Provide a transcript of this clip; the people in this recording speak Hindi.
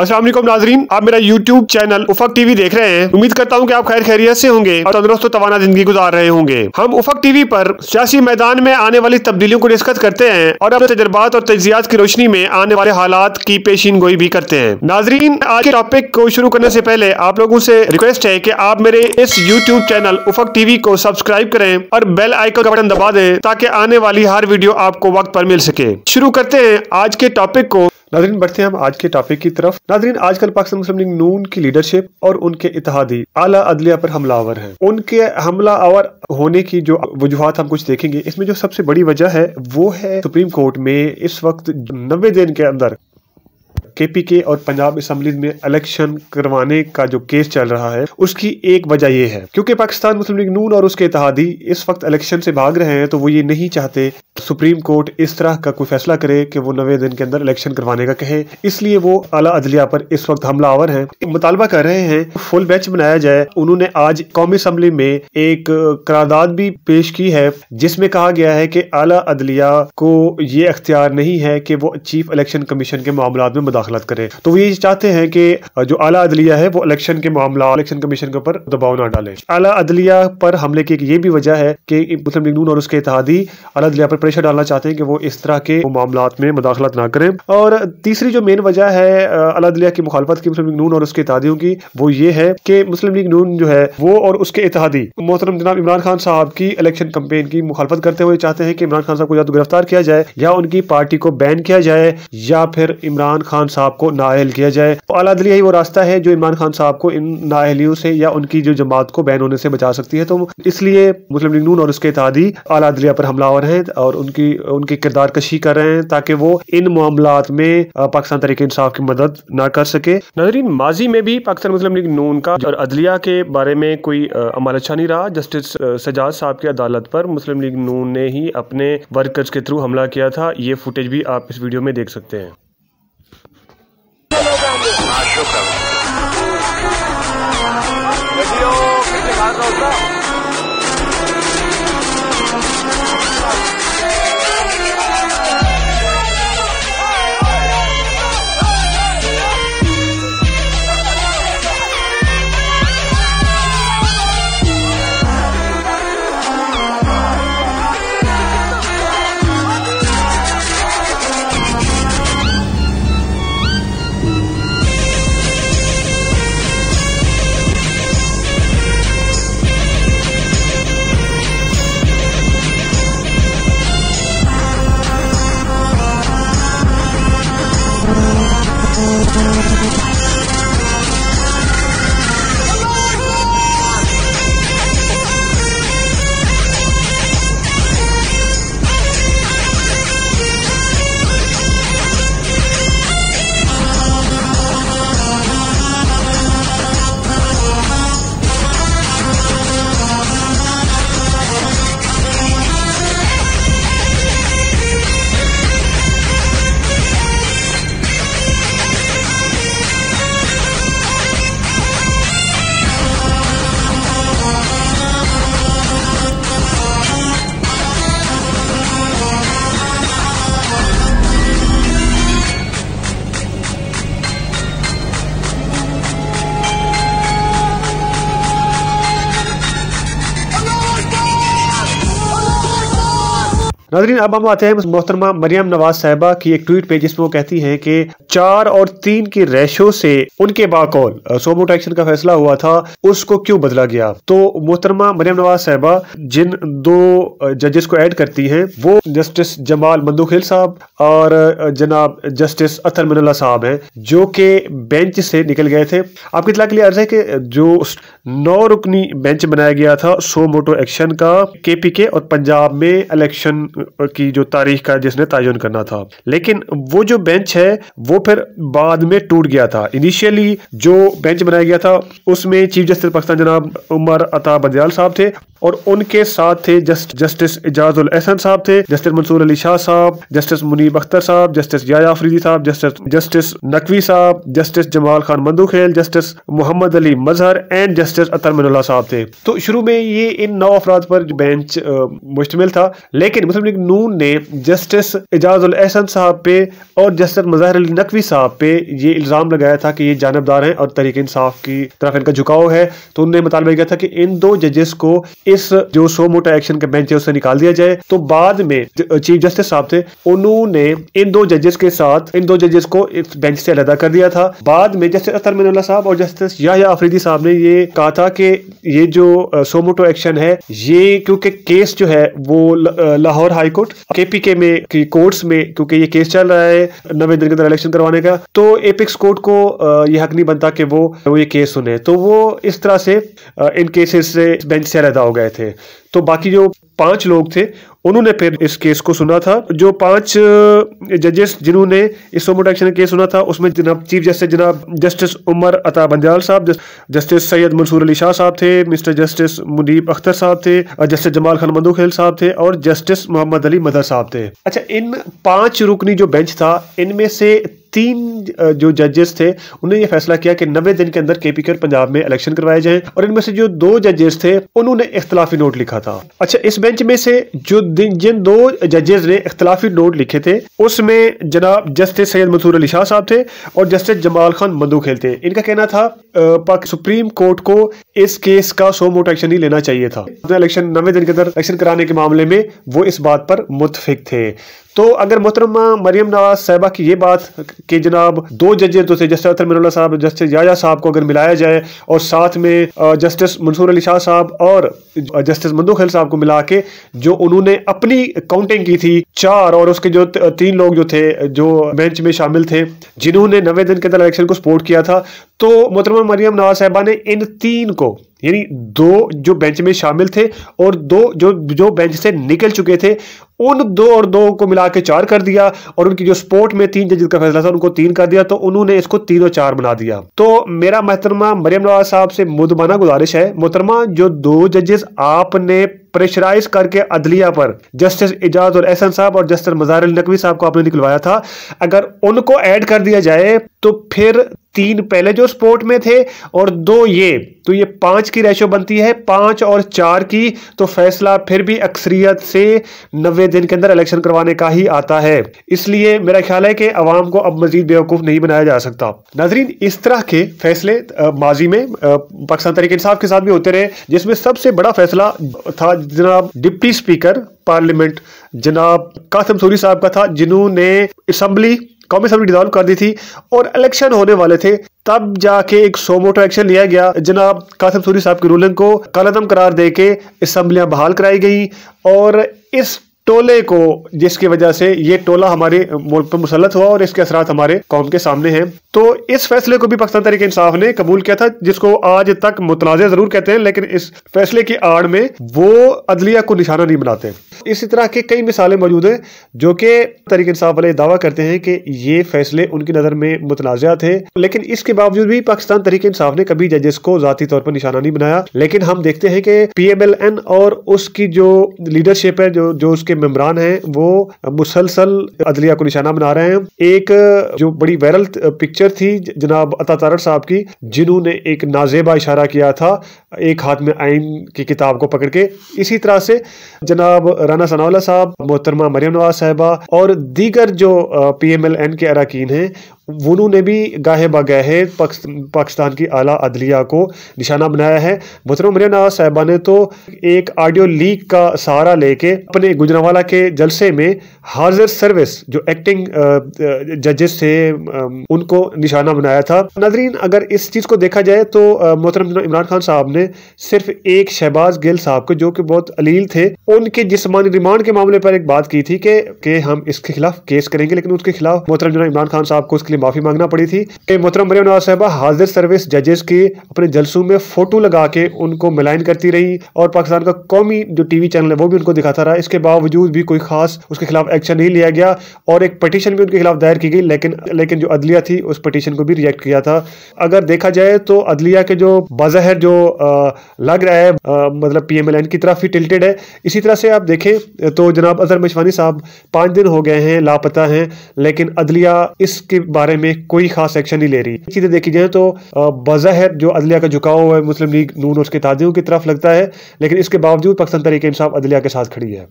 अस्सलाम वालेकुम नाजरीन, आप मेरा YouTube चैनल उफक टीवी देख रहे हैं। उम्मीद करता हूं कि आप खैर खैरियत से होंगे और तंदुरुस्त तवाना जिंदगी गुजार रहे होंगे। हम उफक टीवी पर सियासी मैदान में आने वाली तब्दीलियों को डिस्कस करते हैं और अपने तजुर्बात और तजियात की रोशनी में आने वाले हालात की पेशीन गोई भी करते हैं। नाजरीन, आज के टॉपिक को शुरू करने से पहले आप लोगों से रिक्वेस्ट है कि आप मेरे इस YouTube चैनल उफक टीवी को सब्सक्राइब करें और बेल आइकन का बटन दबा दें ताकि आने वाली हर वीडियो आपको वक्त पर मिल सके। शुरू करते हैं आज के टॉपिक को। नाज़रीन, बढ़ते हैं हम आज के टॉपिक की तरफ। नाज़रीन, आजकल पाकिस्तान मुस्लिम लीग नून की लीडरशिप और उनके इत्तेहादी आला अदलिया पर हमलावर हैं। उनके हमलावर होने की जो वजूहात हम कुछ देखेंगे, इसमें जो सबसे बड़ी वजह है वो है सुप्रीम कोर्ट में इस वक्त 90 दिन के अंदर KPK और पंजाब असेंबली में इलेक्शन करवाने का जो केस चल रहा है, उसकी एक वजह यह है क्योंकि पाकिस्तान मुस्लिम लीग नून और उसके इत्तेहादी इस वक्त इलेक्शन से भाग रहे हैं, तो वो ये नहीं चाहते सुप्रीम कोर्ट इस तरह का कोई फैसला करे कि वो 90 दिन के अंदर इलेक्शन करवाने का कहे। इसलिए वो आला अदलिया पर इस वक्त हमलावर हैं, मुतालबा कर रहे हैं फुल बेंच बनाया जाए। उन्होंने आज कौमी असेंबली में एक करारदाद भी पेश की है जिसमें कहा गया है कि आला अदलिया को ये अख्तियार नहीं है कि वो चीफ इलेक्शन कमीशन के मामलात में मुदाखलत करे। तो वो ये चाहते हैं कि जो आला अदलिया है वो इलेक्शन के मामला इलेक्शन कमीशन के ऊपर दबाव ना डाले। आला अदलिया पर हमले की ये भी वजह है कि मुस्लिम लीग नून और उसके इत्तेहादी आला अदलिया पर प्रेशर डालना चाहते हैं कि वो इस तरह के मामलात में मुदाखलत ना करें। और तीसरी जो मेन वजह है आला अदलिया की मुखालफत की मुस्लिम लीग नून और उसके इत्तेहादियों की, वो ये है कि मुस्लिम लीग नून जो है वो और उसके इत्तेहादी मोहतरम जनाब इमरान खान साहब की इलेक्शन कैंपेन की मुखालफत करते हुए चाहते हैं कि इमरान खान साहब को या तो गिरफ्तार किया जाए या उनकी पार्टी को बैन किया जाए या फिर इमरान खान साहब को नाअहल किया जाए। तो आला अदलिया ही वो रास्ता है जो इमरान खान साहब को इन नाअहलियों से या उनकी जो जमात को बैन होने से बचा सकती है। तो इसलिए मुस्लिम लीग नून और उसके इत्तेहादी आला अदलिया पर हमलावर हैं और उनकी किरदार कशी कर रहे हैं ताकि वो इन मामलात में पाकिस्तान तहरीक इंसाफ की मदद ना कर सके। नाज़रीन, माजी में भी पाकिस्तान मुस्लिम लीग नून का और अदलिया के बारे में कोई अमल अच्छा नहीं रहा। जस्टिस सजाद साहब की अदालत पर मुस्लिम लीग नून ने ही अपने वर्कर्स के थ्रू हमला किया था। ये फुटेज भी आप इस वीडियो में देख सकते हैं। नाज़रीन, अब हम आते हैं मोहतरमा मरियम नवाज साहिबा की एक ट्वीट पे जिसमें वो कहती हैं कि 4 और 3 की रेशो से उनके बाकौल सो वोट एक्शन का फैसला हुआ था, उसको क्यों बदला गया। तो मोहतरमा मरियम नवाज साहिबा जिन 2 जजेस को ऐड करती हैं वो जस्टिस जमाल मंदुखिल साहब और जनाब जस्टिस अतर मिनल्ला साहब हैं जो कि बेंच से निकल गए थे। आपकी इत्तला के लिए अर्ज है कि जो 9 रुकनी बेंच बनाया गया था सो मोटो एक्शन का KPK और पंजाब में इलेक्शन की जो तारीख का जिसने तयन करना था, लेकिन वो जो बेंच है वो फिर बाद में टूट गया था। इनिशियली जो बेंच बनाया गया था उसमें चीफ जस्टिस पाकिस्तान जनाब उमर अता बंदयाल साहब थे और उनके साथ थे जस्टिस इजाजुल एहसन साहब थे, जस्टिस मंसूर अली शाह साहब, जस्टिस मुनीब अख्तर साहब, जस्टिस याया अफरीदी साहब, जस्टिस नकवी साहब, justice Jamal Khan Mandokhail, justice Muhammad Ali Mazhar and justice Athar Minallah साहब थे। तो शुरू में ये इन 9 अफराद पर बेंच मुश्तमिल था, लेकिन मुस्लिम लीग नून ने जस्टिस एजाजुल एहसन साहब पे और जस्टिस मज़ाहिर अली नकवी साहब पे ये इल्ज़ाम लगाया था कि ये जानबदार हैं और तहरीक इंसाफ की तरफ इनका झुकाव है। तो उन्होंने मुतालबा किया था कि इन 2 जजेस को इस जो सो मोटा एक्शन का बेंच है उससे निकाल दिया जाए। तो बाद में चीफ जस्टिस साहब थे, उन्होंने इन 2 जजेस के साथ इन 2 जजेस को इस बेंच से अलग कर दिया था। बाद में जस्टिस अख्तर मिनल्ला साहब और जस्टिस याह्या अफरीदी साहब ने ये कहा था कि ये जो सो मोटो एक्शन है, ये क्योंकि केस जो है वो लाहौर हाई कोर्ट KPK में की कोर्ट्स में, क्योंकि ये केस चल रहा है 90 दिन के अंदर इलेक्शन करवाने का, तो एपिक्स कोर्ट को ये हक नहीं बनता कि वो ये केस सुने। तो वो इस तरह से इन केसेस से बेंच से अलग हो गए थे। तो बाकी जो 5 लोग थे उन्होंने फिर इस केस को सुना था। जो 5 जजेस जिन्होंने इस सो मोटो एक्शन केस सुना था उसमें जनाब चीफ जस्टिस जनाब जस्टिस उमर अता बंदयाल साहब, जस्टिस सैयद मंसूर अली शाह साहब थे, मिस्टर जस्टिस मुनीब अख्तर साहब थे, जस्टिस जमाल खान मंदूखेल साहब थे और जस्टिस मोहम्मद अली मदर साहब थे। अच्छा, इन 5 रुकनी जो बेंच था, इनमें से 3 जो जजेस थे उन्होंने ये फैसला किया कि 90 दिन के अंदर KPK और पंजाब में इलेक्शन करवाए जाएं, और इनमें से जो 2 जजेस थे उन्होंने इख्तलाफी नोट लिखा था। अच्छा, इस बेंच में से जिन 2 जजेस ने इख्तलाफी नोट लिखे थे उसमें जनाब जस्टिस सैयद मंसूर अली शाह साहब थे और जस्टिस जमाल खान मंदूखेल थे। इनका कहना था सुप्रीम कोर्ट को इस केस का सो मोटो एक्शन नहीं लेना चाहिए था। इलेक्शन 90 दिन के अंदर इलेक्शन कराने के मामले में वो इस बात पर मुत्तफिक थे। तो अगर मोहतरमा मरियम नवाज साहिबा की ये बात कि जनाब 2 जजेस तो थे, जस्टिस अख्तर मिनल्ला साहब, जस्टिस याह्या साहब को अगर मिलाया जाए और साथ में जस्टिस मंसूर अली शाह साहब और जस्टिस मंदूखेल साहब को मिला के जो उन्होंने अपनी काउंटिंग की थी 4, और उसके जो 3 लोग जो थे जो बेंच में शामिल थे जिन्होंने 90 दिन के अंदर इलेक्शन को सपोर्ट किया था, तो मोहतरमा मरियम नवाज साहिबा ने इन 3 को, यानी 2 जो बेंच में शामिल थे और 2 जो बेंच से निकल चुके थे, उन 2 और 2 को मिला के 4 कर दिया, और उनकी जो सपोर्ट में 3 जजेस का फैसला था उनको 3 कर दिया। तो उन्होंने इसको 3 और 4 बना दिया। तो मेरा मोहतरमा मरियम नवाज साहब से मुदबाना गुजारिश है, मोहतरमा जो 2 जजेस आपने प्रेशराइज करके अदलिया पर जस्टिस एजाजुल एहसन साहब और जस्टिस मज़ाहिर अली नकवी साहब को आपने निकलवाया था, अगर उनको ऐड कर दिया जाए तो फिर 3 पहले जो सपोर्ट में थे और 2 ये, तो ये 5 की रेशो बनती है, 5 और 4 की, तो फैसला फिर भी अक्सरियत से 90 दिन के अंदर इलेक्शन करवाने का ही आता है। इसलिए मेरा ख्याल है कि अवाम को अब मजीद बेवकूफ़ नहीं बनाया जा सकता। नाजरीन, इस तरह के फैसले माजी में पाकिस्तान तहरीक इंसाफ के साथ भी होते रहे, जिसमें सबसे बड़ा फैसला था जनाब डिप्टी स्पीकर पार्लियामेंट जनाब कासिम सूरी साहब का था, जिन्होंने कौमी असम्बली डिसॉल्व कर दी थी और इलेक्शन होने वाले थे, तब जाके एक सो मोटो एक्शन लिया गया। जनाब कासिम सूरी साहब की रूलिंग को कलअदम करार देके असम्बलियां बहाल कराई गई, और इस टोले को, जिसकी वजह से ये टोला हमारे मुल्क पर मुसल्लत हुआ और इसके असरात हमारे कौम के सामने हैं। तो इस फैसले को भी पाकिस्तान तहरीक इंसाफ ने कबूल किया था, जिसको आज तक मुतनाज़ जरूर कहते हैं, लेकिन इस फैसले की आड़ में वो अदलिया को निशाना नहीं बनाते। इसी तरह के कई मिसालें मौजूद हैं जो कि तहरीक इंसाफ वाले दावा करते हैं कि ये फैसले उनकी नज़र में मुतनाज़ा थे, लेकिन इसके बावजूद भी पाकिस्तान तहरीक इंसाफ ने कभी जजेस को ज़ाती तौर पर निशाना नहीं बनाया। लेकिन हम देखते हैं कि PMLN और उसकी जो लीडरशिप है, जो उसके मेंबरान हैं, वो मुसलसल अदलिया को निशाना बना रहे हैं। एक जो बड़ी वायरल पिक्चर थी जनाब अता तारड़ साहब की, जिन्होंने एक नाजेबा इशारा किया था एक हाथ में आइन की किताब को पकड़ के। इसी तरह से जनाब राना सनाउल्लाह साहब, मोहतरमा मरियम नवाज साहिबा और दीगर जो PMLN के अरकान हैं, उन्होंने भी गाहे बगाहे पाकिस्तान की आला अदलिया को निशाना बनाया है। मोहतरमा मरियम नवाज साहिबा ने तो एक ऑडियो लीक का सहारा लेके अपने गुजरांवाला के जलसे में हाजिर सर्विस जो एक्टिंग जजेस थे उनको निशाना बनाया था। नाज़रीन, अगर इस चीज़ को देखा जाए तो मोहतरम इमरान खान साहब ने सिर्फ एक शहबाज गिल साहब को, जो कि बहुत अलील थे, उनके जिस्मानी रिमांड के मामले पर एक बात की थी कि हम इसके खिलाफ केस करेंगे, लेकिन उसके खिलाफ मोहतरम इमरान खान साहब को उसके लिए माफी मांगना पड़ी थी कि मोहतरम मरियम नवाज साहिबा हाजिर सर्विस जजेस के अपने जलसों में फोटो लगा के उनको मिलाइन करती रही, और पाकिस्तान का कौमी जो TV चैनल है वो भी उनको दिखाता रहा। इसके बावजूद भी कोई खास उसके खिलाफ एक्शन नहीं लिया गया, और एक पटिशन भी उनके खिलाफ दायर की गई, लेकिन जो अदलिया थी उस पटिशन को भी रिजेक्ट किया था। अगर देखा जाए तो अदलिया के जो बाज़ाहिर जो लग रहा है मतलब PMLN की तरफ ही टिल्टेड है। इसी तरह से आप देखें तो जनाब अजहर मशवानी साहब 5 दिन हो गए हैं लापता हैं, लेकिन अदलिया इसके बारे में कोई खास एक्शन नहीं ले रही। चीजें देखी जाए तो बाज़ाहिर जो अदलिया का झुकाव है मुस्लिम लीग नून और उसके तादियों की तरफ लगता है, लेकिन इसके बावजूद पाकिस्तान तहरीक इंसाफ अदलिया के साथ खड़ी है।